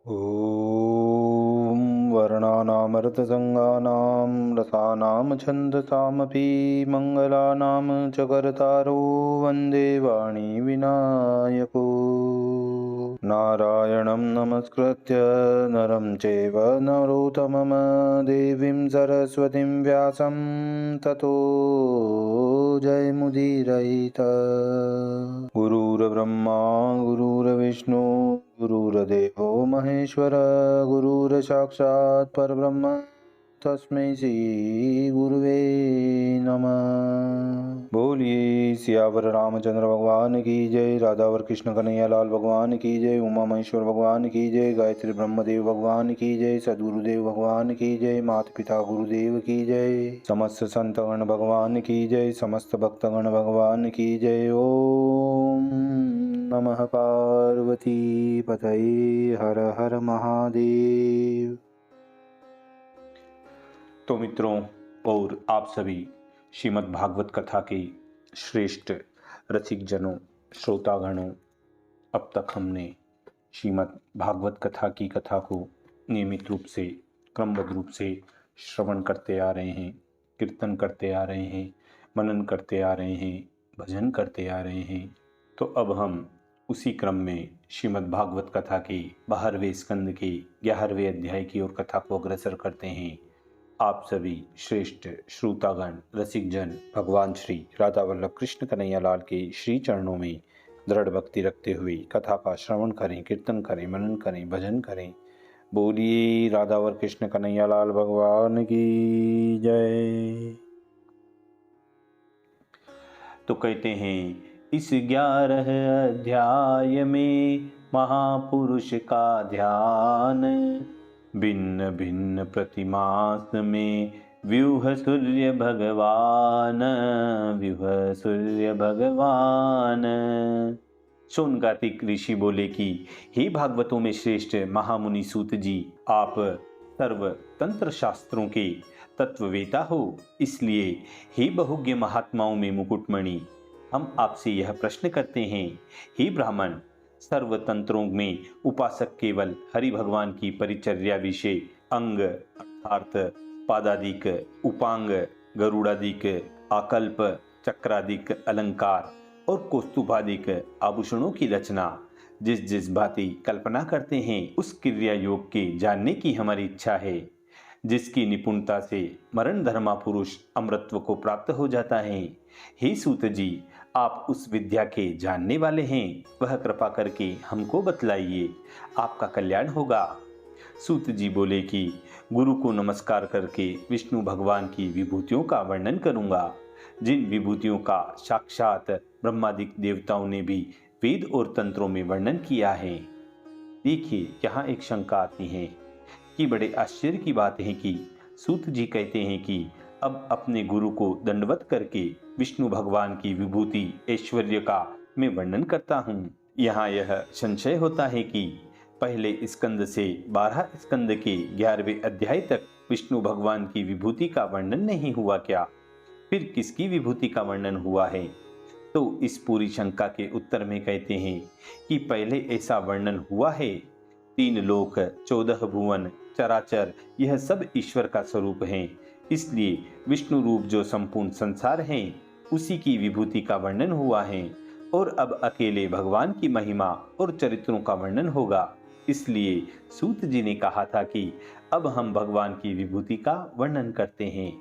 ॐ वर्णानामर्थसङ्गानां रसानां छन्दसामपि मङ्गलानां च कर्तारो वन्दे वाणीविनायको। नारायणं नमस्कृत्य नरं चैव नरोत्तमं देवीं सरस्वतीं व्यासं ततो जयमुदीरयेत्। गुरुर्ब्रह्मा गुरुर्विष्णु गुरुर्देवो महेश्वर गुरुर्साक्षात् परब्रह्म तस्मै श्री गुरुवे नमः। बोलिए सियावर रामचंद्र भगवान की जय, राधावर कृष्ण कन्हैया लाल भगवान की जय, उमा महेश्वर भगवान की जय, गायत्री ब्रह्मदेव भगवान की जय, सद्गुरुदेव भगवान की जय, माता पिता गुरुदेव की जय, समस्त संतगण भगवान की जय, समस्त भक्तगण भगवान की जय। ओम नमः पार्वती पतये, हर हर महादेव। तो मित्रों और आप सभी श्रीमद् भागवत कथा के श्रेष्ठ रसिक जनों, श्रोतागणों, अब तक हमने श्रीमद् भागवत कथा की कथा को नियमित रूप से क्रमबद्ध रूप से श्रवण करते आ रहे हैं, कीर्तन करते आ रहे हैं, मनन करते आ रहे हैं, भजन करते आ रहे हैं। तो अब हम उसी क्रम में श्रीमद् भागवत कथा के 12वें स्कंद के 11वें अध्याय की ओर कथा को अग्रसर करते हैं। आप सभी श्रेष्ठ श्रोतागण रसिक जन भगवान श्री राधा वल्लभ कृष्ण कन्हैया लाल के श्री चरणों में दृढ़ भक्ति रखते हुए कथा का श्रवण करें, कीर्तन करें, मनन करें, भजन करें। बोलिए राधावर कृष्ण कन्हैया लाल भगवान की जय। तो कहते हैं इस 11 अध्याय में महापुरुष का ध्यान, भिन्न भिन्न प्रतिमास में व्यूह सूर्य भगवान, व्यूह सूर्य भगवान। सोनकातिक ऋषि बोले कि हे भागवतों में श्रेष्ठ महामुनि सूत जी, आप सर्व तंत्र शास्त्रों के तत्ववेता हो, इसलिए हे बहुज्ञ महात्माओं में मुकुटमणि, हम आपसे यह प्रश्न करते हैं। हे ब्राह्मण, सर्व तंत्रों में उपासक केवल हरि भगवान की परिचर्या विषय अंग अर्थात पादादिक, उपांग, गरुड़ादिक, आकल्प, चक्रादिक अलंकार और कौस्तुभादिक आभूषणों की रचना जिस जिस भांति कल्पना करते हैं, उस क्रिया योग के जानने की हमारी इच्छा है। जिसकी निपुणता से मरण धर्मा पुरुष अमृतत्व को प्राप्त हो जाता है। हे सूत जी, आप उस विद्या के जानने वाले हैं, वह कृपा करके हमको बतलाइए, आपका कल्याण होगा। सूत जी बोले कि गुरु को नमस्कार करके विष्णु भगवान की विभूतियों का वर्णन करूंगा, जिन विभूतियों का साक्षात ब्रह्मादिक देवताओं ने भी वेद और तंत्रों में वर्णन किया है। देखिए, यहाँ एक शंका आती है कि बड़े आश्चर्य की बात है कि सूत जी कहते हैं कि अब अपने गुरु को दंडवत करके विष्णु भगवान की विभूति ऐश्वर्य का मैं वर्णन करता हूँ। यहाँ यह संशय होता है कि पहले स्कंद से 12 स्कंद के 11वें अध्याय तक विष्णु भगवान की विभूति का वर्णन नहीं हुआ क्या? फिर किसकी विभूति का वर्णन हुआ है? तो इस पूरी शंका के उत्तर में कहते हैं कि पहले ऐसा वर्णन हुआ है। 3 लोक, 14 भुवन, चराचर, यह सब ईश्वर का स्वरूप है। इसलिए विष्णु रूप जो संपूर्ण संसार है, उसी की विभूति का वर्णन हुआ है। और अब अकेले भगवान की महिमा और चरित्रों का वर्णन होगा। इसलिए सूत जी ने कहा था कि अब हम भगवान की विभूति का वर्णन करते हैं।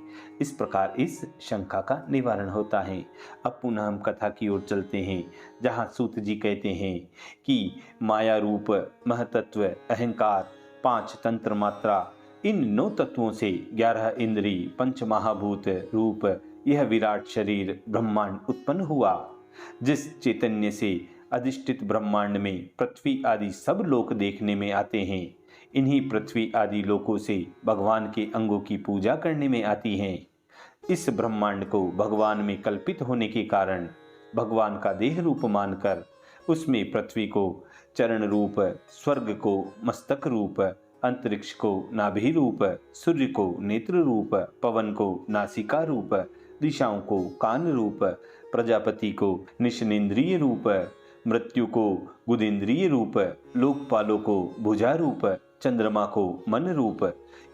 इस प्रकार इस शंका का निवारण होता है। अब पुनः हम कथा की ओर चलते हैं, जहाँ सूत जी कहते हैं कि माया रूप, महतत्व, अहंकार, 5 तंत्र मात्रा, इन 9 तत्वों से 11 इंद्री, 5 महाभूत रूप यह विराट शरीर ब्रह्मांड उत्पन्न हुआ। जिस चैतन्य से अधिष्ठित ब्रह्मांड में पृथ्वी आदि सब लोक देखने में आते हैं, इन्हीं पृथ्वी आदि लोकों से भगवान के अंगों की पूजा करने में आती हैं। इस ब्रह्मांड को भगवान में कल्पित होने के कारण भगवान का देह रूप मानकर उसमें पृथ्वी को चरण रूप, स्वर्ग को मस्तक रूप, अंतरिक्ष को नाभि रूप, सूर्य को नेत्र रूप, पवन को नासिका रूप, दिशाओं को कान रूप, प्रजापति को निश्नेंद्रिय रूप, मृत्यु को गुदेंद्रिय रूप, लोकपालों को भुजा रूप, चंद्रमा को मन रूप,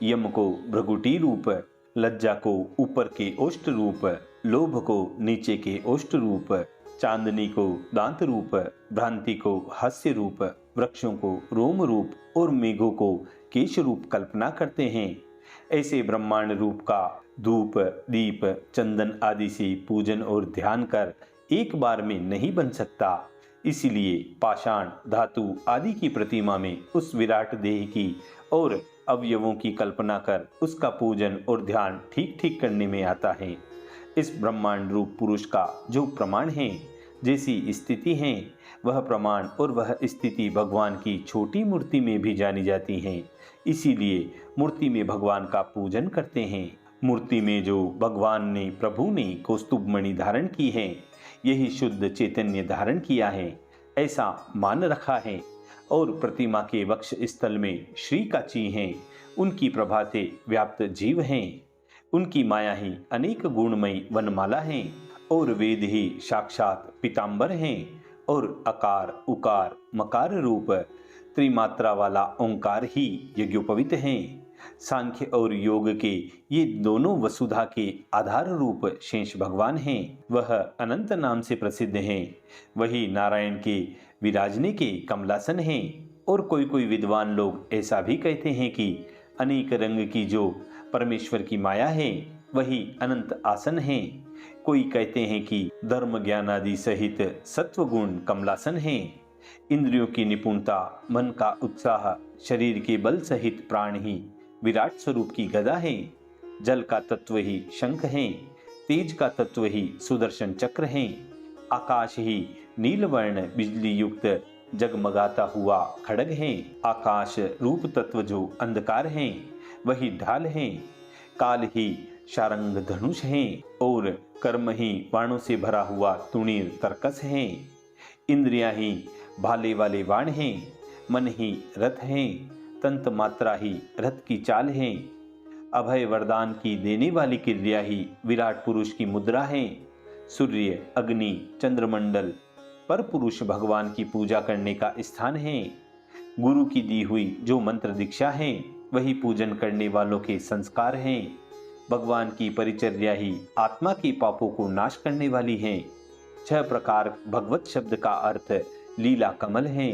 यम को भ्रगुटी रूप, लज्जा को ऊपर के ओष्ठ रूप, लोभ को नीचे के ओष्ठ रूप, चांदनी को दांत रूप, भ्रांति को हास्य रूप, वृक्षों को रोम रूप और मेघों को केश रूप कल्पना करते हैं। ऐसे ब्रह्मांड रूप का धूप, दीप, चंदन आदि से पूजन और ध्यान कर एक बार में नहीं बन सकता। इसीलिए पाषाण, धातु आदि की प्रतिमा में उस विराट देह की और अवयवों की कल्पना कर उसका पूजन और ध्यान ठीक ठीक करने में आता है। इस ब्रह्मांड रूप पुरुष का जो प्रमाण है, जैसी स्थिति है, वह प्रमाण और वह स्थिति भगवान की छोटी मूर्ति में भी जानी जाती है। इसीलिए मूर्ति में भगवान का पूजन करते हैं। मूर्ति में जो भगवान ने, प्रभु ने कौस्तुभ मणि धारण की है, यही शुद्ध चैतन्य धारण किया है, ऐसा मान रखा है। और प्रतिमा के वक्ष स्थल में श्री काची हैं, उनकी प्रभा से व्याप्त जीव हैं, उनकी माया ही अनेक गुणमयी वनमाला हैं, और वेद ही साक्षात पीतांबर हैं, और अकार उकार मकार रूप त्रिमात्रा वाला ओंकार ही यज्ञोपवीत हैं। सांख्य और योग के ये दोनों वसुधा के आधार रूप शेष भगवान हैं। वह अनंत नाम से प्रसिद्ध हैं। वही नारायण के विराजने के कमलासन हैं। और कोई कोई विद्वान लोग ऐसा भी कहते हैं कि अनेक रंग की जो परमेश्वर की माया है, वही अनंत आसन है। कोई कहते हैं कि धर्म ज्ञान आदि सहित सत्व गुण कमलासन है। इंद्रियों की निपुणता, मन का उत्साह, शरीर के बल सहित प्राण ही विराट स्वरूप की गदा है। जल का तत्व ही शंख है, तेज का तत्व ही सुदर्शन चक्र है, आकाश ही नीलवर्ण बिजली युक्त जगमगाता हुआ खड्ग है। आकाश रूप तत्व जो अंधकार है, वही ढाल है। काल ही शारंग धनुष है, और कर्म ही बाणों से भरा हुआ तुणीर तरकस है। इंद्रियां ही भाले वाले बाण हैं, मन ही रथ है, तंत मात्रा ही रथ की चाल है। अभय वरदान की देने वाली क्रिया ही विराट पुरुष की मुद्रा है। सूर्य, अग्नि, चंद्रमंडल पर पुरुष भगवान की पूजा करने का स्थान है। गुरु की दी हुई जो मंत्र दीक्षा है, वही पूजन करने वालों के संस्कार हैं। भगवान की परिचर्या ही आत्मा के पापों को नाश करने वाली है। 6 प्रकार भगवत शब्द का अर्थ लीला कमल है।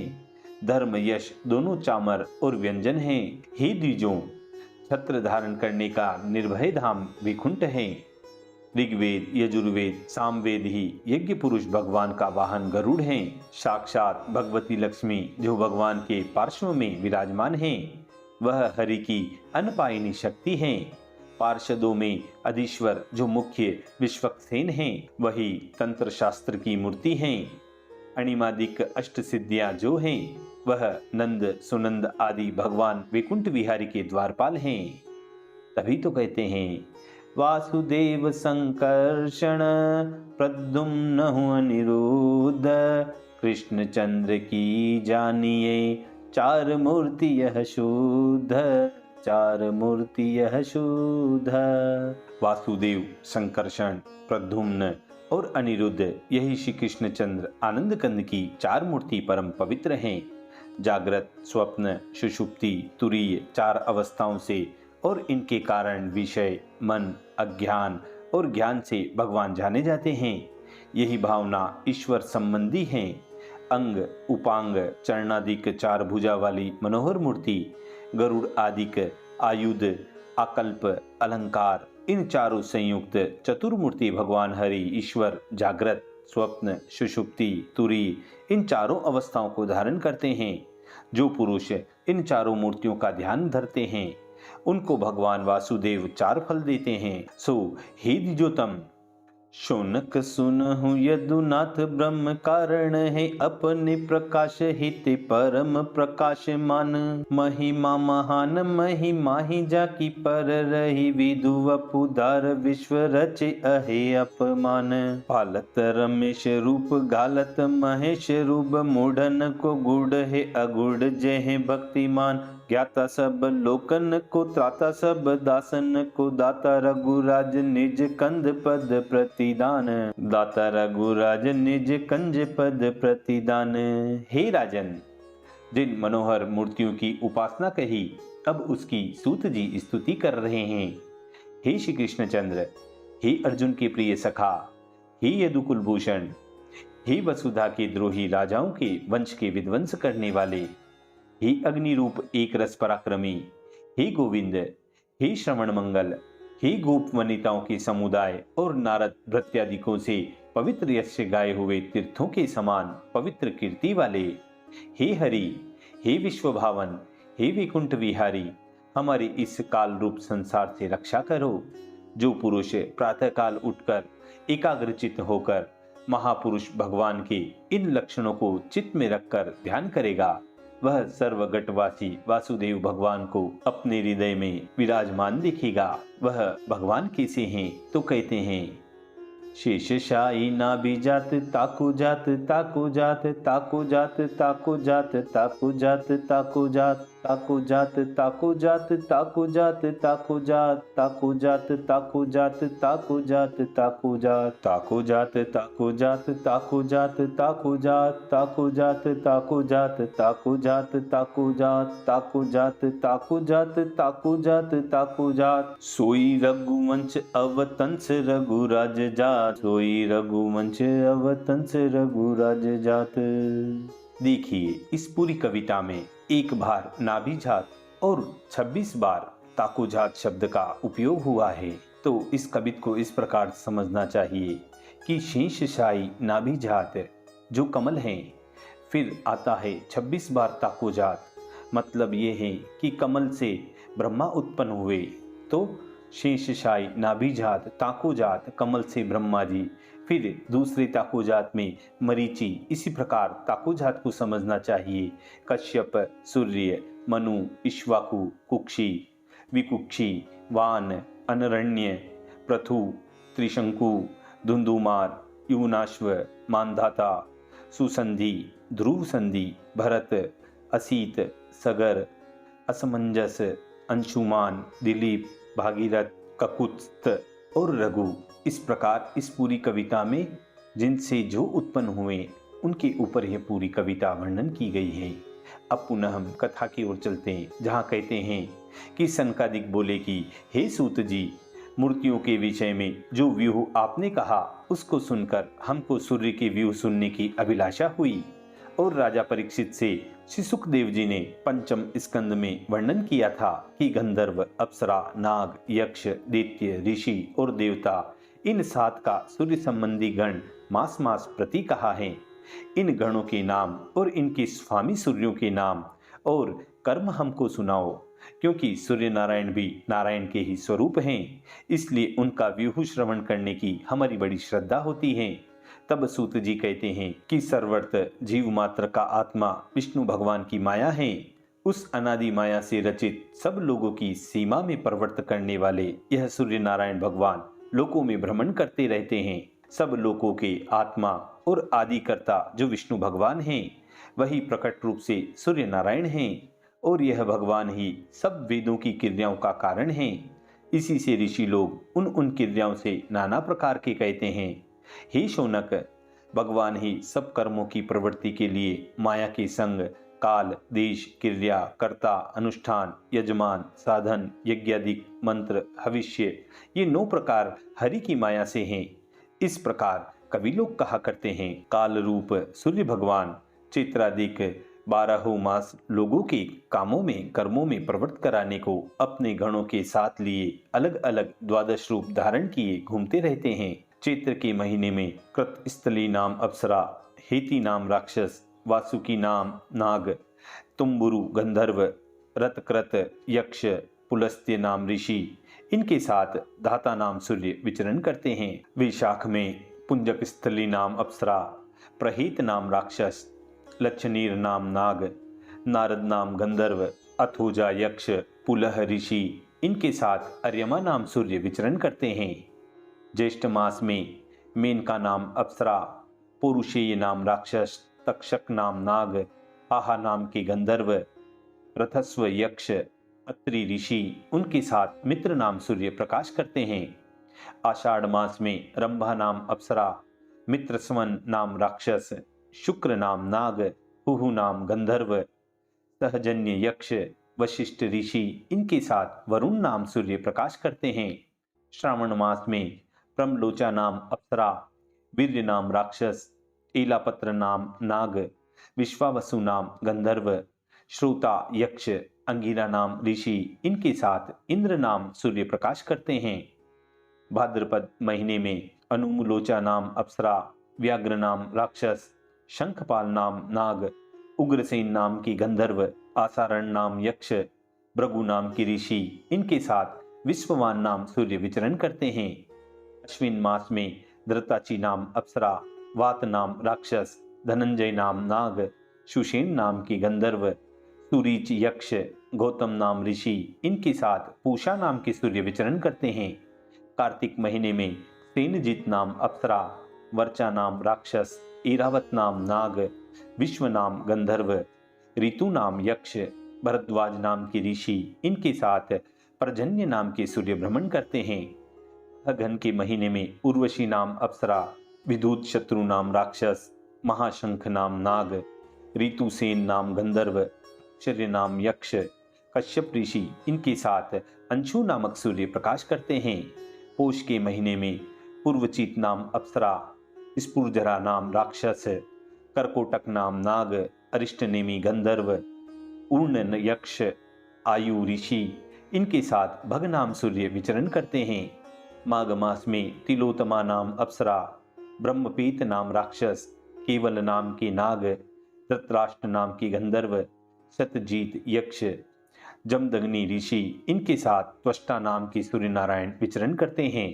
धर्म यश दोनों चामर और व्यंजन हैं। हे द्विजों, छत्र धारण करने का निर्भय धाम विकुंठ है। ऋग्वेद, यजुर्वेद, सामवेद ही यज्ञ पुरुष भगवान का वाहन गरुड़ है। साक्षात भगवती लक्ष्मी जो भगवान के पार्श्व में विराजमान हैं, वह हरि की अनपायनी शक्ति है। पार्षदों में अधीश्वर जो मुख्य विश्वक्सेन हैं, वही तंत्र शास्त्र की मूर्ति हैं। अणिमादिक अष्ट सिद्धियां जो हैं, वह नंद, सुनंद आदि भगवान वैकुंठ विहारी के द्वारपाल हैं। तभी तो कहते हैं वासुदेव संकर्षण प्रद्युम्न अनिरुद्ध, कृष्ण चंद्र की जानिए 4 मूर्ति यह शुद्ध, 4 मूर्ति यह शुद्ध। वासुदेव, संकर्षण, प्रद्युम्न और अनिरुद्ध, यही श्री कृष्ण चंद्र आनंद कंद की 4 मूर्ति परम पवित्र हैं। जागृत, स्वप्न, सुषुप्ति, तुरीय 4 अवस्थाओं से और इनके कारण विषय, मन, अज्ञान और ज्ञान से भगवान जाने जाते हैं। यही भावना ईश्वर संबंधी है। अंग, उपांग, चरणादिक 4 भुजा वाली मनोहर मूर्ति, गरुड़ आदिक आयुध, आकल्प, अलंकार, इन 4 संयुक्त चतुर्मूर्ति भगवान हरि ईश्वर जागृत, स्वप्न, सुषुप्ति, तुरी इन 4 अवस्थाओं को धारण करते हैं। जो पुरुष इन 4 मूर्तियों का ध्यान धरते हैं, उनको भगवान वासुदेव 4 फल देते हैं। सो हे द्विजोतम, शौनक सुनहु यदुनाथ ब्रह्म कारण है, अपने प्रकाश हित परम प्रकाशमान, महिमा महान महिमा ही जाकी पर रही, विदु वपुदार विश्व रचे अहे अपमान, पालत रमेश रूप घालत महेश रूप, मूढ़न को गुड़ है अगुड़ जय है भक्तिमान, ज्ञाता सब लोकन को, त्राता सब दासन को, दाता रघुराज निज कंद पद प्रतिदान, दाता रघुराज निज कंज पद प्रतिदान। हे राजन, जिन मनोहर मूर्तियों की उपासना कही, अब उसकी सूत जी स्तुति कर रहे हैं। हे श्री कृष्णचंद्र, हे अर्जुन के प्रिय सखा, हे यदुकुल भूषण, हे वसुधा के द्रोही राजाओं के वंश के विध्वंस करने वाले, हे अग्नि रूप एक रस पराक्रमी, हे गोविंद, हे श्रवण मंगल, हे गोप वनिताओं के समुदाय और नारद भृत्यादिकों से पवित्र यश गाए हुए तीर्थों के समान पवित्र कीर्ति वाले, हे हरि, हे विश्वभावन, हे वैकुंठ विहारी, हमारे इस काल रूप संसार से रक्षा करो। जो पुरुष प्रातःकाल उठकर एकाग्रचित्त होकर महापुरुष भगवान के इन लक्षणों को चित्त में रखकर ध्यान करेगा, वह सर्वगतवासी वासुदेव भगवान को अपने हृदय में विराजमान दिखेगा। वह भगवान कैसे हैं तो कहते हैं, शेषशायी नाभि जात, ताको जात ताको जात, ताको जात ताको जात, ताको जात ताको जात, ताको जात ताको जात, ताको जात ताको जात, ताको जात ताको जात, ताको जात ताको जात, ताको जात ताको जात, ताको जात ताको जात, ताको जात ताको जात, ताको जात ताको जात, ताको जात ताको जात, ताको जात ताको जात। सोई रघुवंश अवतंस रघुराज जात, सोई रघुवंश अवतंस रघुराज जात। देखिए, इस पूरी कविता में एक बार नाभि जात और 26 बार ताको जात शब्द का उपयोग हुआ है। तो इस कवित को इस प्रकार समझना चाहिए कि शेषशायी नाभि जात जो कमल हैं, फिर आता है 26 बार ताको जात, मतलब ये है कि कमल से ब्रह्मा उत्पन्न हुए। तो शेषशायी नाभि जात, ताको जात, कमल से ब्रह्मा जी, फिर दूसरे ताको जात में मरीचि। इसी प्रकार ताको जात को समझना चाहिए। कश्यप, सूर्य, मनु, इक्ष्वाकु, कुक्षी, विकुक्षी, वान, अनरण्य, पृथु, त्रिशंकु, धुंधुमार, युवनाश्व, मानधाता, सुसंधि, ध्रुव संधि, भरत, असीत, सगर, असमंजस, अंशुमान, दिलीप, भागीरथ, ककुत्स्थ और रघु। इस प्रकार इस पूरी कविता में जिनसे जो उत्पन्न हुए उनके ऊपर यह पूरी कविता वर्णन की गई है। अब पुनः हम कथा की ओर चलते हैं, जहाँ कहते हैं कि सनकादिक बोले कि हे सूत जी, मूर्तियों के विषय में जो व्यूह आपने कहा उसको सुनकर हमको सूर्य के व्यूह सुनने की अभिलाषा हुई। और राजा परीक्षित से श्री सुखदेव जी ने पंचम स्कंद में वर्णन किया था कि गंधर्व, अप्सरा, नाग, यक्ष, दैत्य, ऋषि और देवता, इन 7 का सूर्य संबंधी गण मास मास प्रति कहा है। इन गणों के नाम और इनके स्वामी सूर्यों के नाम और कर्म हमको सुनाओ, क्योंकि सूर्य नारायण भी नारायण के ही स्वरूप हैं, इसलिए उनका व्यूह श्रवण करने की हमारी बड़ी श्रद्धा होती है। तब सूत जी कहते हैं कि सर्वर्थ जीव मात्र का आत्मा विष्णु भगवान की माया है। उस अनादि माया से रचित सब लोगों की सीमा में प्रवर्त करने वाले यह सूर्य नारायण भगवान लोकों में भ्रमण करते रहते हैं। सब लोकों के आत्मा और आदिकर्ता जो विष्णु भगवान हैं, वही प्रकट रूप से सूर्य नारायण हैं, और यह भगवान ही सब वेदों की क्रियाओं का कारण हैं। इसी से ऋषि लोग उन क्रियाओं से नाना प्रकार के कहते हैं। हे शौनक, भगवान ही सब कर्मों की प्रवृत्ति के लिए माया के संग काल, देश, क्रिया, कर्ता, अनुष्ठान, यजमान, साधन, यज्ञादिक, मंत्र, हविष्य, ये 9 प्रकार हरि की माया से हैं। इस प्रकार कवि लोग कहा करते हैं, काल रूप सूर्य भगवान चैत्रादिक 12 मास लोगों के कामों में कर्मों में प्रवृत्त कराने को अपने गणों के साथ लिए अलग अलग 12 रूप धारण किए घूमते रहते हैं। चैत्र के महीने में कृतस्थली नाम अप्सरा, हेति नाम राक्षस, वासुकी नाम नाग, तुम्बुरु गंधर्व, रतकृत यक्ष, पुलस्त्य नाम ऋषि, इनके साथ धाता नाम सूर्य विचरण करते हैं। वैशाख में पुंजक स्थली नाम अप्सरा, प्रहेत नाम राक्षस, लक्षणीर नाम नाग, नारद नाम गंधर्व, अथोजा यक्ष, पुलह ऋषि, इनके साथ अर्यमा नाम सूर्य विचरण करते हैं। ज्येष्ठ मास में मेनका नाम अप्सरा, पुरुषेय नाम राक्षस, तक्षक नाम नाग, आहा नाम के गंधर्व, रथस्व यक्ष अत्रि ऋषि उनके साथ मित्र नाम सूर्य प्रकाश करते हैं। आषाढ़ मास में रंभा नाम अप्सरा, मित्रस्वन नाम राक्षस, शुक्र नाम नाग, हुहु नाम गंधर्व, सहजन्य यक्ष, वशिष्ठ ऋषि इनके साथ वरुण नाम सूर्य प्रकाश करते हैं। श्रावण मास में प्रमलोचा नाम अप्सरा, वीर्य नाम राक्षस, एलापत्र नाम नाग, विश्वावसु नाम गंधर्व, श्रोता यक्ष, अंगिरा नाम ऋषि इनके साथ इंद्र नाम सूर्य प्रकाश करते हैं। भाद्रपद महीने में अनुमलोचा नाम अप्सरा, व्याघ्र नाम राक्षस, शंखपाल नाम नाग, उग्रसेन नाम की गंधर्व, आसारण नाम यक्ष, भृगु नाम की ऋषि इनके साथ विश्ववान नाम सूर्य विचरण करते हैं। अश्विन मास में धृताची नाम अप्सरा, वात नाम राक्षस, धनंजय नाम नाग, सुषेण नाम की गंधर्व, सुरीच यक्ष, गौतम नाम ऋषि इनके साथ पूषा नाम के सूर्य विचरण करते हैं। कार्तिक महीने में सेनजीत नाम अप्सरा, वर्चा नाम राक्षस, इरावत नाम नाग, विश्व नाम गंधर्व, ऋतु नाम यक्ष, भरद्वाज नाम की ऋषि इनके साथ पर्जन्य नाम के सूर्य भ्रमण करते हैं। अगहन के महीने में उर्वशी नाम अप्सरा, विद्युत शत्रु नाम राक्षस, महाशंख नाम नाग, ऋतुसेन नाम गंधर्व, आश्चर्य नाम यक्ष, कश्यप ऋषि इनके साथ अंशु नामक सूर्य प्रकाश करते हैं। पोष के महीने में पूर्वचित नाम अप्सरा, स्फुरजरा नाम राक्षस, करकोटक नाम नाग, अरिष्टनेमी गंधर्व, ऊर्णन यक्ष, आयु ऋषि इनके साथ भग नाम सूर्य विचरण करते हैं। माघ मास में तिलोत्तमा नाम अप्सरा, ब्रह्मपीत नाम राक्षस, केवल नाम के नाग, धृतराष्ट्र नाम की गंधर्व, शतजीत यक्ष, जमदग्नि ऋषि इनके साथ त्वष्टा नाम की सूर्य नारायण विचरण करते हैं।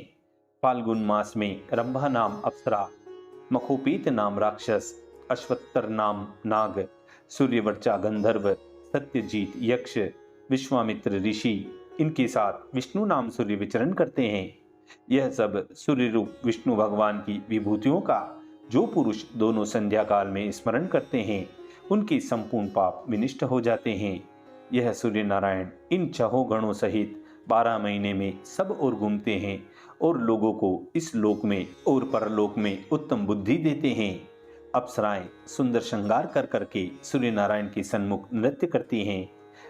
फाल्गुन मास में रंभा नाम अप्सरा, मखोपीत नाम राक्षस, अश्वत्तर नाम नाग, सूर्यवर्चा गंधर्व, सत्यजीत यक्ष, विश्वामित्र ऋषि इनके साथ विष्णु नाम सूर्य विचरण करते हैं। यह सब सूर्य रूप विष्णु भगवान की विभूतियों का जो पुरुष दोनों संध्या काल में स्मरण करते हैं उनके संपूर्ण पाप विनिष्ट हो जाते हैं। यह सूर्य नारायण इन छहों गणों सहित 12 महीने में सब ओर घूमते हैं और लोगों को इस लोक में और परलोक में उत्तम बुद्धि देते हैं। अप्सराएं सुंदर श्रृंगार कर करके सूर्य नारायण के सन्मुख नृत्य करती हैं।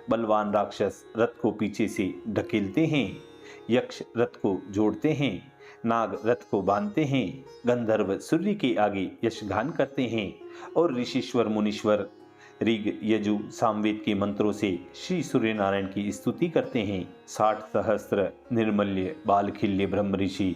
बलवान राक्षस रथ को पीछे से ढकेलते हैं, यक्ष रथ को जोड़ते हैं, नाग रथ को बांधते हैं, गंधर्व सूर्य के आगे यशगान करते हैं और ऋषिश्वर मुनीश्वर ऋग यजु सामवेद के मंत्रों से श्री सूर्य नारायण की स्तुति करते हैं। 60 सहस्त्र निर्मल्य बालखिल्य ब्रह्म ऋषि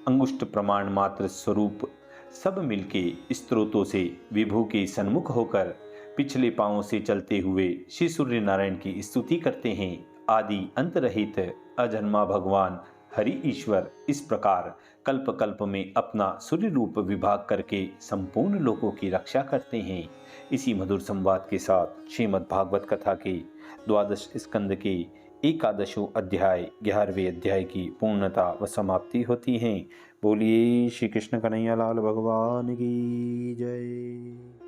अंगुष्ठ प्रमाण मात्र स्वरूप सब मिलके स्त्रोतों से विभू के सन्मुख होकर पिछले पांवों से चलते हुए श्री सूर्य नारायण की स्तुति करते हैं। आदि अंत रहित अजन्मा भगवान हरि ईश्वर इस प्रकार कल्प कल्प में अपना सूर्य रूप विभाग करके संपूर्ण लोकों की रक्षा करते हैं। इसी मधुर संवाद के साथ श्रीमद् भागवत कथा के 12 स्कंद के 11वां अध्याय 11वें अध्याय की पूर्णता व समाप्ति होती है। बोलिए श्री कृष्ण कन्हैया लाल भगवान की जय।